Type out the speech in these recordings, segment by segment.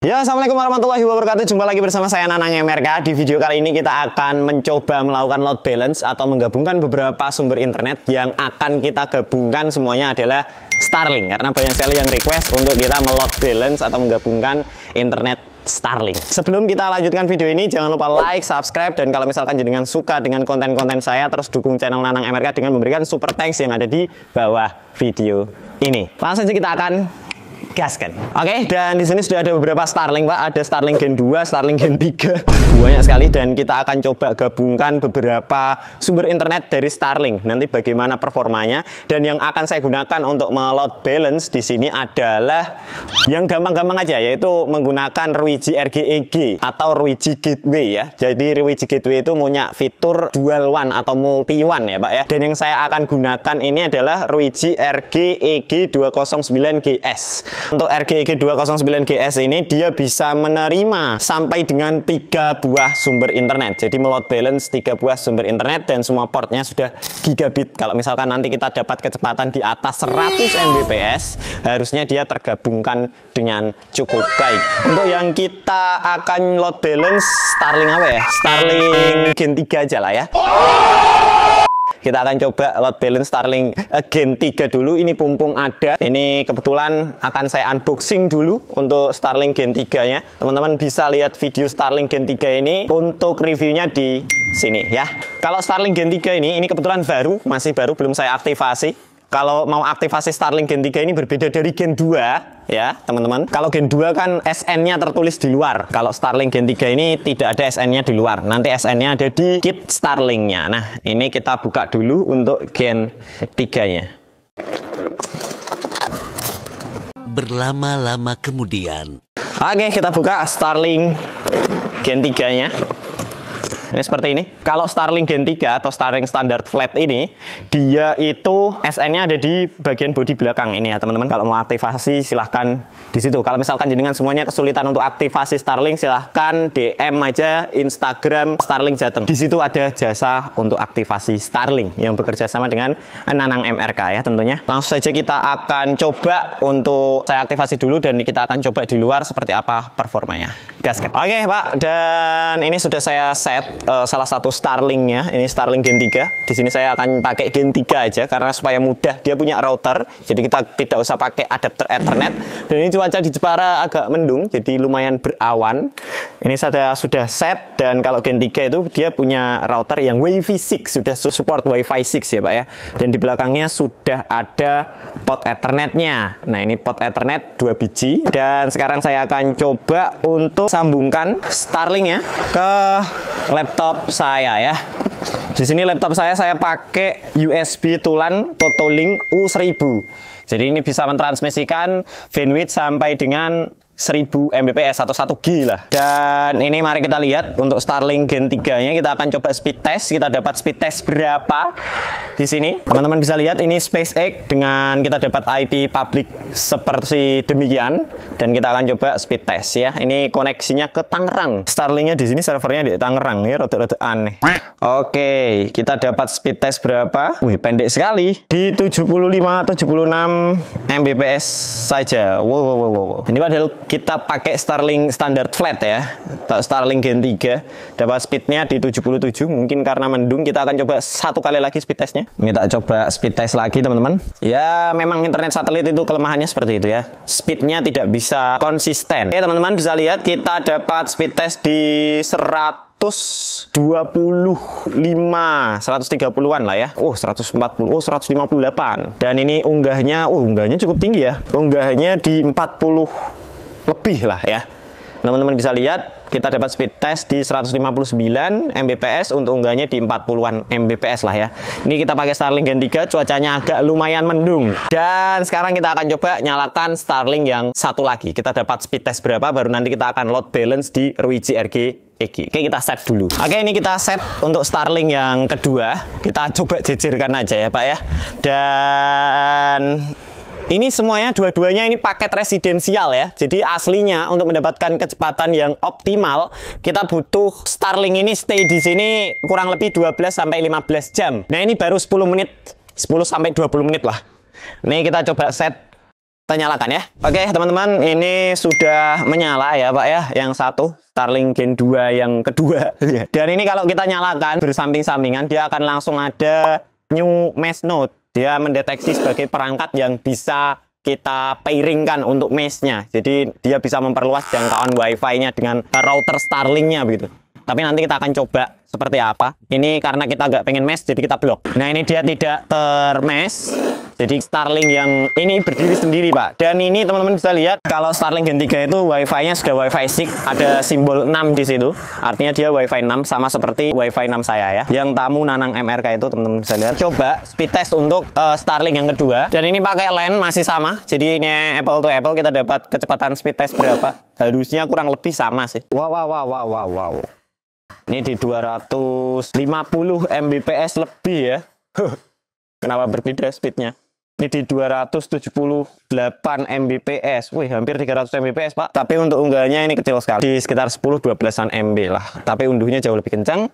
Ya, assalamualaikum warahmatullahi wabarakatuh. Jumpa lagi bersama saya Nanang MRK. Di video kali ini kita akan mencoba melakukan load balance atau menggabungkan beberapa sumber internet. Yang akan kita gabungkan semuanya adalah Starlink, karena banyak sekali yang request untuk kita meload balance atau menggabungkan internet Starlink. Sebelum kita lanjutkan video ini, jangan lupa like, subscribe, dan kalau misalkan jenengan suka dengan konten-konten saya, terus dukung channel Nanang MRK dengan memberikan super thanks yang ada di bawah video ini. Langsung saja kita akan gaskan. Oke, dan di sini sudah ada beberapa Starlink, Pak. Ada Starlink Gen 2, Starlink Gen 3. Banyak sekali, dan kita akan coba gabungkan beberapa sumber internet dari Starlink. Nanti bagaimana performanya, dan yang akan saya gunakan untuk meload balance di sini adalah yang gampang-gampang aja, yaitu menggunakan Ruiji RGEG atau Ruiji Gateway ya. Jadi Ruiji Gateway itu punya fitur dual one atau multi one ya, Pak ya. Dan yang saya akan gunakan ini adalah Ruiji RGEG 209GS. Untuk RGEG 209GS ini dia bisa menerima sampai dengan 3 buah sumber internet. Jadi meload balance 3 buah sumber internet dan semua portnya sudah gigabit. Kalau misalkan nanti kita dapat kecepatan di atas 100 Mbps, harusnya dia tergabungkan dengan cukup baik. Untuk yang kita akan load balance Starlink apa ya? Starlink Gen 3 aja lah ya. Kita akan coba load balance Starlink Gen 3 dulu. Ini pumpung ada. Ini kebetulan akan saya unboxing dulu untuk Starlink Gen 3-nya. Teman-teman bisa lihat video Starlink Gen 3 ini untuk reviewnya di sini ya. Kalau Starlink Gen 3 ini kebetulan baru, masih baru, belum saya aktifasi. Kalau mau aktivasi Starlink Gen 3 ini berbeda dari Gen 2 ya teman-teman. Kalau Gen 2 kan SN-nya tertulis di luar. Kalau Starlink Gen 3 ini tidak ada SN-nya di luar. Nanti SN-nya ada di kit Starlink-nya. Nah, ini kita buka dulu untuk Gen 3-nya. Berlama-lama kemudian. Oke, kita buka Starlink Gen 3-nya. Ini seperti ini. Kalau Starlink Gen 3 atau Starlink standar flat ini, dia itu SN-nya ada di bagian bodi belakang ini ya teman-teman. Kalau mau aktivasi silahkan di situ. Kalau misalkan jenengan semuanya kesulitan untuk aktivasi Starlink, silahkan DM aja Instagram Starlink Jateng. Di situ ada jasa untuk aktivasi Starlink yang bekerja sama dengan Nanang MRK ya tentunya. Langsung saja kita akan coba untuk saya aktivasi dulu, dan kita akan coba di luar seperti apa performanya. Gaskan. Oke Pak, dan ini sudah saya set salah satu Starlink-nya. Ini Starlink Gen 3. Di sini saya akan pakai Gen 3 aja karena supaya mudah. Dia punya router, jadi kita tidak usah pakai adapter Ethernet. Dan ini cuaca di Jepara agak mendung, jadi lumayan berawan. Ini saya sudah set, dan kalau Gen 3 itu dia punya router yang Wi-Fi 6, sudah support Wi-Fi 6 ya Pak ya. Dan di belakangnya sudah ada port Ethernet-nya. Nah, ini port Ethernet 2 biji. Dan sekarang saya akan coba untuk sambungkan Starlink-nya ke laptop saya ya. Di sini laptop saya pakai USB Tulan Totolink U1000. Jadi ini bisa mentransmisikan bandwidth sampai dengan 1000 Mbps atau 1 G lah. Dan ini mari kita lihat untuk Starlink Gen 3-nya kita akan coba speed test. Kita dapat speed test berapa di sini. Teman-teman bisa lihat ini SpaceX dengan kita dapat IP public seperti demikian, dan kita akan coba speed test ya. Ini koneksinya ke Tangerang. Starlink-nya di sini servernya di Tangerang ya, rada-rada aneh. Oke, kita dapat speed test berapa? Wih, pendek sekali. Di 75-76 Mbps saja. Wow. Ini padahal kita pakai Starlink standar flat ya. Starlink Gen 3 dapat speednya di 77. Mungkin karena mendung, kita akan coba satu kali lagi speed testnya. Kita coba speed test lagi teman-teman. Ya memang internet satelit itu kelemahannya seperti itu ya, speednya tidak bisa konsisten. Oke teman-teman bisa lihat kita dapat speed test di 130-an lah ya. 140, 158. Dan ini unggahnya cukup tinggi ya. Unggahnya di 40 lebih lah ya. Teman-teman bisa lihat kita dapat speed test di 159 Mbps, untuk unggahnya di 40-an Mbps lah ya. Ini kita pakai Starlink Gen 3, cuacanya agak lumayan mendung. Dan sekarang kita akan coba nyalakan Starlink yang satu lagi. Kita dapat speed test berapa, baru nanti kita akan load balance di Ruiji RGEG. Oke, kita set dulu. Oke, ini kita set untuk Starlink yang kedua. Kita coba jejerkan aja ya Pak ya. Dan ini semuanya, dua-duanya ini paket residensial ya. Jadi aslinya untuk mendapatkan kecepatan yang optimal, kita butuh Starlink ini stay di sini kurang lebih 12-15 jam. Nah, ini baru 10 menit, 10-20 menit lah. Nih kita coba set Kita nyalakan ya. Oke teman-teman, ini sudah menyala ya Pak ya, yang satu Starlink Gen 2 yang kedua. Dan ini kalau kita nyalakan bersamping-sampingan, dia akan langsung ada new mesh node. Dia mendeteksi sebagai perangkat yang bisa kita pairingkan untuk mesh-nya. Jadi dia bisa memperluas jangkauan Wi-Fi-nya dengan router Starlink-nya begitu. Tapi nanti kita akan coba seperti apa. Ini karena kita nggak pengen mesh, jadi kita blok. Nah ini dia tidak termesh. Jadi Starlink yang ini berdiri sendiri Pak. Dan ini teman-teman bisa lihat kalau Starlink Gen 3 itu Wi-Fi-nya sudah Wi-Fi 6, ada simbol 6 di situ. Artinya dia Wi-Fi 6 sama seperti Wi-Fi 6 saya ya. Yang tamu Nanang MRK itu teman-teman bisa lihat. Coba speed test untuk Starlink yang kedua. Dan ini pakai LAN masih sama. Jadi ini Apple to Apple, kita dapat kecepatan speed test berapa? Harusnya kurang lebih sama sih. Wow. Ini di 250 Mbps lebih ya. Kenapa berbeda speednya? Ini di 278 Mbps. Wih, hampir 300 Mbps, Pak. Tapi untuk unggahannya ini kecil sekali. Di sekitar 10-12an MB lah. Tapi unduhnya jauh lebih kencang.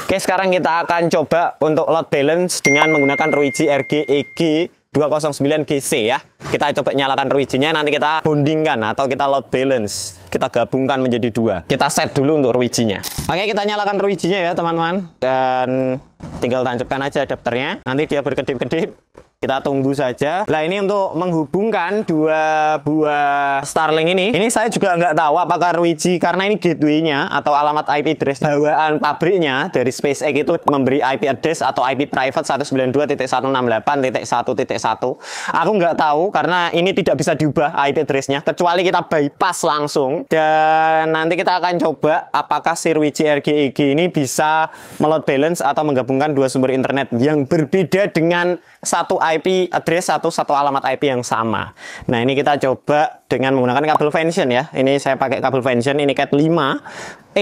Oke, sekarang kita akan coba untuk load balance dengan menggunakan Ruiji RG EG 209GC ya. Kita coba nyalakan Ruiji-nya, nanti kita bondingkan atau kita load balance. Kita gabungkan menjadi dua. Kita set dulu untuk Ruiji-nya. Oke, kita nyalakan Ruiji-nya ya, teman-teman. Dan tinggal tancapkan aja adapternya. Nanti dia berkedip-kedip. Kita tunggu saja. Nah ini untuk menghubungkan dua buah Starlink ini saya juga nggak tahu apakah Ruiji, karena ini gateway-nya atau alamat IP address bawaan pabriknya dari SpaceX itu memberi IP address atau IP private 192.168.1.1. Aku nggak tahu karena ini tidak bisa diubah IP address-nya kecuali kita bypass langsung. Dan nanti kita akan coba apakah si Ruiji RG EG ini bisa meload balance atau menggabungkan dua sumber internet yang berbeda dengan satu IP address satu alamat IP yang sama. Nah ini kita coba dengan menggunakan kabel Vention ya. Ini saya pakai kabel Vention, ini Cat 5E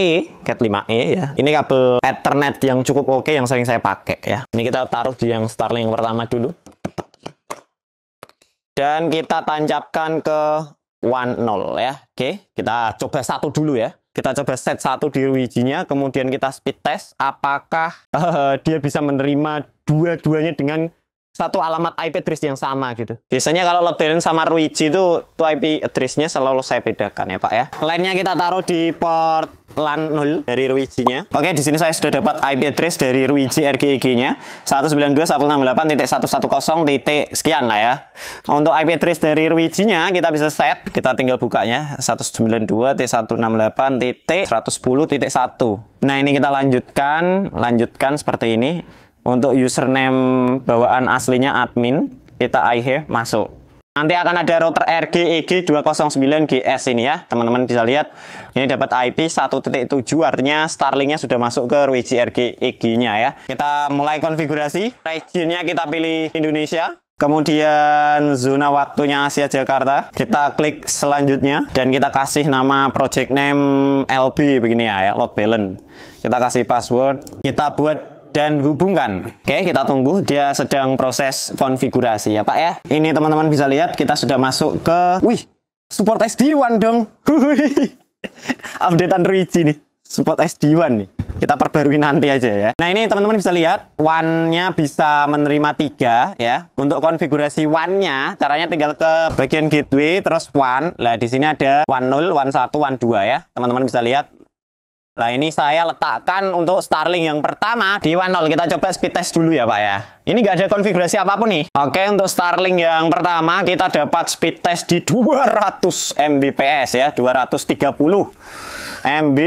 ya. Ini kabel Ethernet yang cukup oke yang sering saya pakai ya. Ini kita taruh di yang Starlink yang pertama dulu. Dan kita tancapkan ke 10 ya. Oke, kita coba satu dulu ya. Kita coba set satu di Ruiji-nya, kemudian kita speed test apakah dia bisa menerima dua-duanya dengan satu alamat IP address yang sama gitu. Biasanya kalau load balance sama Ruiji itu IP address-nya selalu saya bedakan ya Pak ya. Lainnya kita taruh di port LAN 0 dari Ruiji-nya. Oke, di sini saya sudah dapat IP address dari Ruiji RG-EG-nya 192.168.110. Sekian lah ya. Untuk IP address dari Ruiji-nya kita bisa set, kita tinggal bukanya 192.168.110.1. Nah, ini kita lanjutkan seperti ini. Untuk username bawaan aslinya admin, kita IHE masuk. Nanti akan ada router RG EG 209GS ini ya, teman-teman bisa lihat. Ini dapat IP 1.7, artinya Starlink-nya sudah masuk ke Ruiji RG EG-nya ya. Kita mulai konfigurasi. Region-nya kita pilih Indonesia. Kemudian zona waktunya Asia Jakarta. Kita klik selanjutnya dan kita kasih nama project name LB begini ya, load balance. Kita kasih password. Kita buat dan hubungkan. Oke, kita tunggu, dia sedang proses konfigurasi ya Pak ya. Ini teman-teman bisa lihat kita sudah masuk ke support SD-WAN dong. Updatean Ruiji nih, support SD-WAN nih. Kita perbarui nanti aja ya. Nah ini teman-teman bisa lihat WAN-nya bisa menerima 3 ya. Untuk konfigurasi WAN-nya caranya tinggal ke bagian gateway terus WAN. Nah di sini ada WAN 0, WAN 1, WAN 2 ya. Teman-teman bisa lihat. Nah ini saya letakkan untuk Starlink yang pertama di 10. Kita coba speed test dulu ya Pak ya. Ini nggak ada konfigurasi apapun nih. Oke, untuk Starlink yang pertama kita dapat speed test di 200 Mbps ya, 230 MB.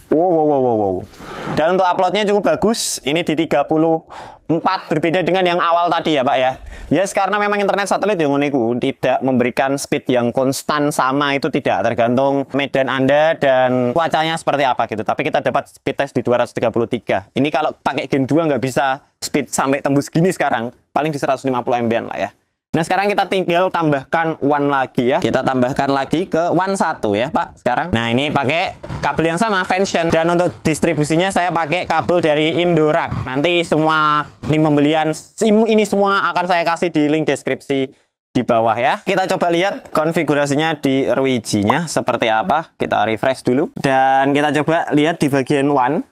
Wow. Dan untuk uploadnya cukup bagus. Ini di 34, berbeda dengan yang awal tadi ya Pak ya. Yes, karena memang internet satelit yang unik tidak memberikan speed yang konstan sama, itu tidak, tergantung medan Anda dan cuacanya seperti apa gitu. Tapi kita dapat speed test di 233. Ini kalau pakai Gen 2 nggak bisa speed sampai tembus gini sekarang. Paling di 150 Mbps lah ya. Nah sekarang kita tinggal tambahkan WAN lagi ya. Kita tambahkan lagi ke WAN 1 ya Pak sekarang. Nah ini pakai kabel yang sama, Vention. Dan untuk distribusinya saya pakai kabel dari Indorak. Nanti semua link pembelian ini semua akan saya kasih di link deskripsi di bawah ya. Kita coba lihat konfigurasinya di Ruiji-nya seperti apa. Kita refresh dulu. Dan kita coba lihat di bagian WAN.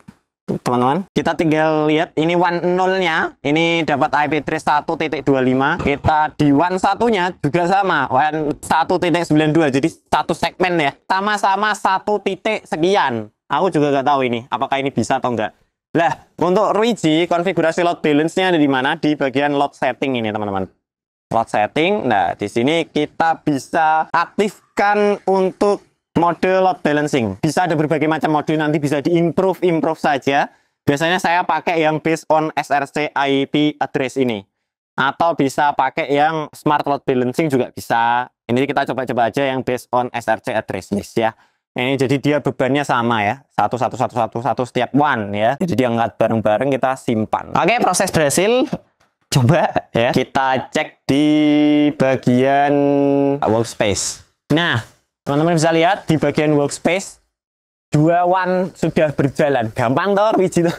teman-teman. Kita tinggal lihat ini WAN 0-nya, ini dapat IP address 1.25. Kita di WAN 1-nya juga sama, WAN 1.92. Jadi satu segmen ya, sama-sama 1 titik sekian. Aku juga nggak tahu ini apakah ini bisa atau enggak. Lah, untuk RWG konfigurasi load balance-nya ada di mana? Di bagian load setting ini, teman-teman. Load setting. Nah, di sini kita bisa aktifkan untuk mode load balancing. Bisa ada berbagai macam mode, nanti bisa di-improve saja. Biasanya saya pakai yang based on SRC IP address ini. Atau bisa pakai yang smart load balancing juga bisa. Ini kita coba-coba aja yang based on SRC address list ya. Ini jadi dia bebannya sama ya. 11111 setiap WAN ya. Jadi dia angkat bareng-bareng, kita simpan. Oke, proses berhasil. Coba ya. Kita cek di bagian workspace. Nah, teman-teman bisa lihat di bagian workspace 2 WAN sudah berjalan. Gampang toh RWG tuh.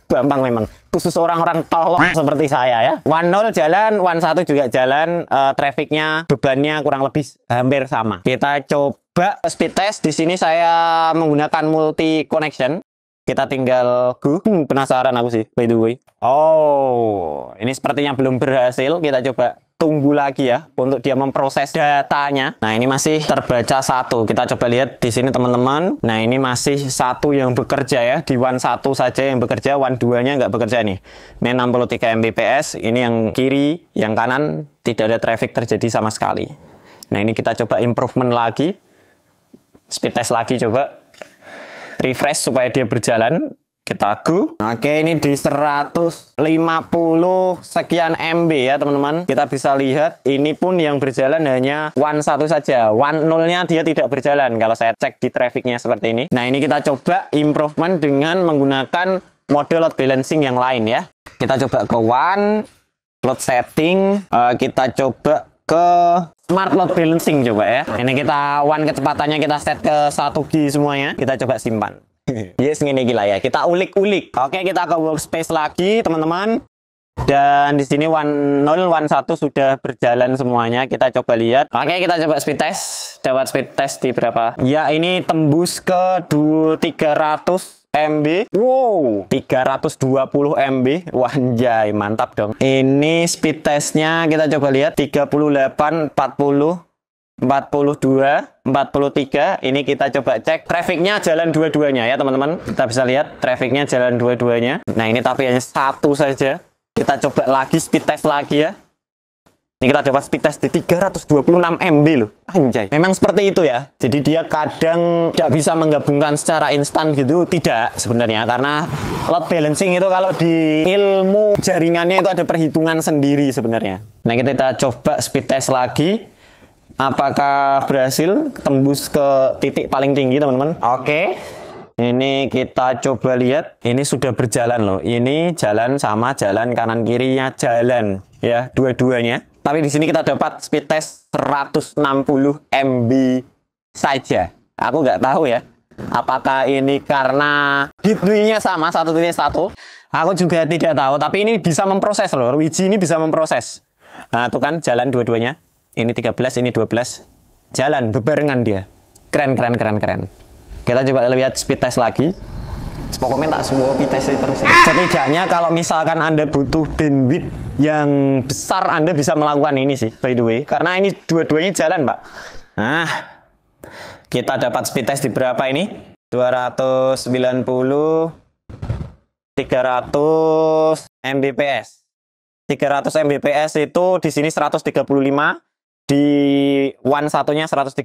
Gampang memang. Khusus orang-orang tolol seperti saya ya. WAN 0 jalan, WAN 1 juga jalan. Trafficnya, bebannya kurang lebih hampir sama. Kita coba speed test. Di sini saya menggunakan multi connection. Kita tinggal penasaran aku sih by the way. Oh, ini sepertinya belum berhasil. Kita coba tunggu lagi ya untuk dia memproses datanya. Nah, ini masih terbaca 1. Kita coba lihat di sini teman-teman. Nah, ini masih 1 yang bekerja ya. Di WAN 1 saja yang bekerja, WAN 2-nya nggak bekerja nih. Ini 63 Mbps. Ini yang kiri, yang kanan tidak ada traffic terjadi sama sekali. Nah, ini kita coba improvement lagi. Speed test lagi coba. Refresh supaya dia berjalan. Kita go. Oke, ini di 150 sekian MB ya teman-teman. Kita bisa lihat ini pun yang berjalan hanya WAN 1 saja. WAN 0-nya dia tidak berjalan kalau saya cek di trafficnya seperti ini. Nah, ini kita coba improvement dengan menggunakan mode load balancing yang lain ya. Kita coba ke WAN load setting. Kita coba ke smart load balancing coba ya. Ini kita WAN kecepatannya kita set ke 1G semuanya. Kita coba simpan. Yes, ini gila ya. Kita ulik-ulik. Oke, kita ke workspace lagi, teman-teman. Dan di sini WAN 0, WAN 1 sudah berjalan semuanya. Kita coba lihat. Oke, kita coba speed test. Dapat speed test di berapa? Ya, ini tembus ke 300 MB. Wow, 320 MB. Wah, anjay, mantap dong. Ini speed testnya kita coba lihat. 38, 40. 42, 43. Ini kita coba cek trafficnya jalan dua-duanya ya teman-teman. Kita bisa lihat trafficnya jalan dua-duanya. Nah, ini tapi hanya 1 saja. Kita coba lagi speed test lagi ya. Ini kita dapat speed test di 326 MB loh. Anjay. Memang seperti itu ya. Jadi dia kadang tidak bisa menggabungkan secara instan gitu. Tidak sebenarnya. Karena load balancing itu kalau di ilmu jaringannya itu ada perhitungan sendiri sebenarnya. Nah, kita coba speed test lagi. Apakah berhasil tembus ke titik paling tinggi teman-teman? Oke. Ini kita coba lihat. Ini sudah berjalan loh. Ini jalan sama jalan kanan kirinya jalan ya dua-duanya. Tapi di sini kita dapat speed test 160 MB saja. Aku nggak tahu ya. Apakah ini karena gateway-nya sama 1.1? Aku juga tidak tahu. Tapi ini bisa memproses loh. RWG ini bisa memproses. Nah, itu kan jalan dua-duanya. Ini 13, ini 12. Jalan, bebarengan dia. Keren. Kita coba lihat speed test lagi. Pokoknya tak semua speed test terus. Setidaknya kalau misalkan Anda butuh bandwidth yang besar, Anda bisa melakukan ini sih, by the way. Karena ini dua-duanya jalan, Pak. Nah, kita dapat speed test di berapa ini? 290, 300 Mbps. 300 Mbps itu di sini 135. Di WAN satunya 135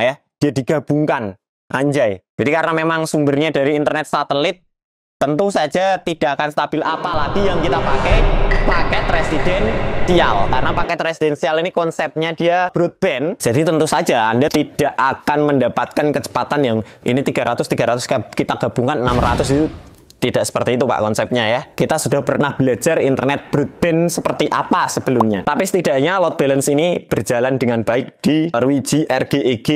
ya. Dia digabungkan. Anjay. Jadi karena memang sumbernya dari internet satelit, tentu saja tidak akan stabil, apalagi yang kita pakai paket residensial. Karena paket residensial ini konsepnya dia broadband. Jadi tentu saja Anda tidak akan mendapatkan kecepatan yang ini 300 kita gabungkan 600 itu. Tidak seperti itu Pak konsepnya ya. Kita sudah pernah belajar internet broadband seperti apa sebelumnya. Tapi setidaknya load balance ini berjalan dengan baik di RWG RGEG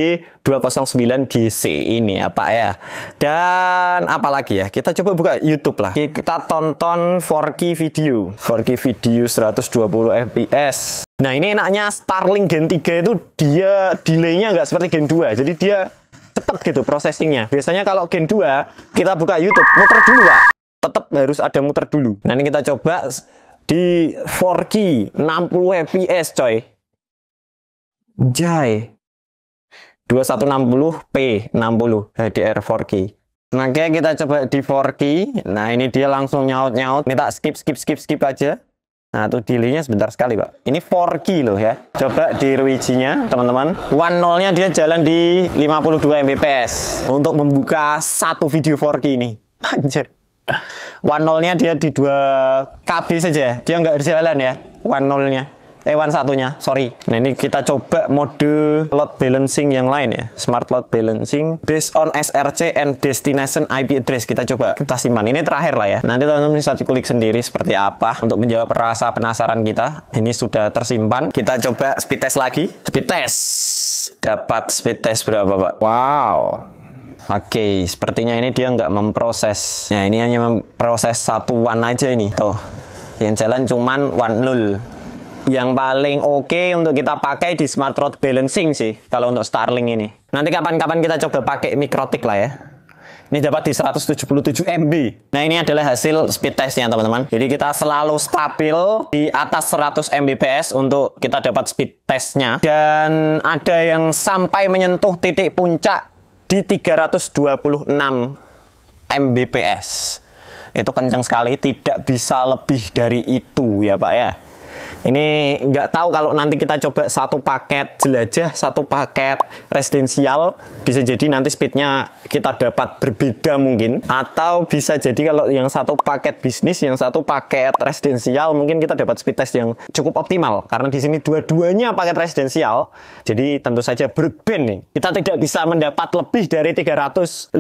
209 DC ini ya Pak ya. Dan apalagi ya, kita coba buka YouTube lah. Kita tonton 4K video. 4K video 120 fps. Nah, ini enaknya Starlink Gen 3 itu dia delaynya nggak seperti Gen 2. Jadi dia cepet gitu processingnya. Biasanya kalau Gen 2 kita buka YouTube muter dulu Pak, tetap harus ada muter dulu. Nah ini kita coba di 4K 60 fps coy. Jai 2160p 60 HDR 4K. Nah kita coba di 4K. Nah ini dia langsung nyaut-nyaut. Minta skip aja. Nah tuh delay-nya sebentar sekali Pak. Ini 4K loh ya. Coba di ROG-nya teman-teman. 1.0-nya dia jalan di 52 Mbps untuk membuka satu video 4K ini. Anjir. 1.0-nya dia di 2 KB saja. Dia nggak berjalan ya 1.0-nya. 1.1-nya, sorry. Nah ini kita coba mode load balancing yang lain ya. Smart load balancing based on SRC and destination IP address. Kita coba, kita simpan. Ini terakhir lah ya. Nanti teman-teman bisa dikulik sendiri seperti apa untuk menjawab rasa penasaran kita. Ini sudah tersimpan. Kita coba speed test lagi. Speed test. Dapat speed test berapa Pak? Wow. Oke, sepertinya ini dia nggak memproses. Nah ini hanya memproses 1.1 aja ini. Tuh, yang jalan cuman 1.0. Yang paling oke untuk kita pakai di smart load balancing sih kalau untuk Starlink ini. Nanti kapan-kapan kita coba pakai mikrotik lah ya. Ini dapat di 177 MB. Nah ini adalah hasil speed testnya teman-teman. Jadi kita selalu stabil di atas 100 Mbps untuk kita dapat speed testnya. Dan ada yang sampai menyentuh titik puncak di 326 Mbps. Itu kencang sekali, tidak bisa lebih dari itu ya Pak ya. Ini nggak tahu kalau nanti kita coba satu paket jelajah, satu paket residensial, bisa jadi nanti speednya kita dapat berbeda mungkin. Atau bisa jadi kalau yang satu paket bisnis, yang satu paket residensial, mungkin kita dapat speed test yang cukup optimal. Karena di sini dua-duanya paket residensial, jadi tentu saja berband nih. Kita tidak bisa mendapat lebih dari 350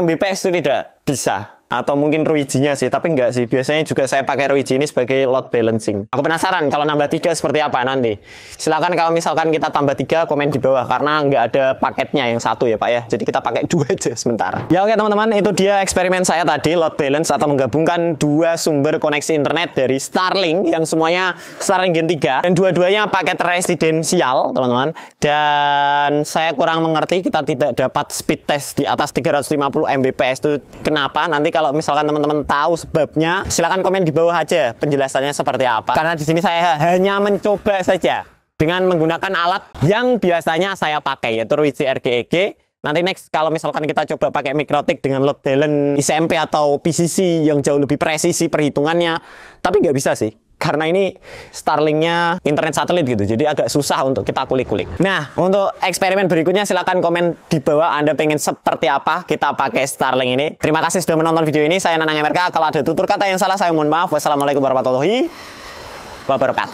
Mbps itu tidak bisa. Atau mungkin ROG-nya sih, tapi enggak sih. Biasanya juga saya pakai ROG ini sebagai load balancing. Aku penasaran kalau nambah 3 seperti apa nanti. Silakan kalau misalkan kita tambah 3, komen di bawah. Karena nggak ada paketnya yang satu ya Pak ya. Jadi kita pakai 2 aja sementara. Ya oke teman-teman, itu dia eksperimen saya tadi, load balance atau menggabungkan 2 sumber koneksi internet dari Starlink yang semuanya Starlink Gen 3. Dan dua-duanya paket residensial teman-teman. Dan saya kurang mengerti kita tidak dapat speed test di atas 350 Mbps itu kenapa. Nanti kalau misalkan teman-teman tahu sebabnya, silakan komen di bawah aja penjelasannya seperti apa. Karena di sini saya hanya mencoba saja dengan menggunakan alat yang biasanya saya pakai, yaitu ROG RGEG. Nanti next kalau misalkan kita coba pakai mikrotik dengan load balance ICMP atau PCC yang jauh lebih presisi perhitungannya, tapi nggak bisa sih. Karena ini Starlink-nya internet satelit gitu, jadi agak susah untuk kita kulik-kulik. Nah, untuk eksperimen berikutnya silahkan komen di bawah Anda pengen seperti apa kita pakai Starlink ini. Terima kasih sudah menonton video ini. Saya Nanang MRK. Kalau ada tutur kata yang salah, saya mohon maaf. Wassalamualaikum warahmatullahi wabarakatuh.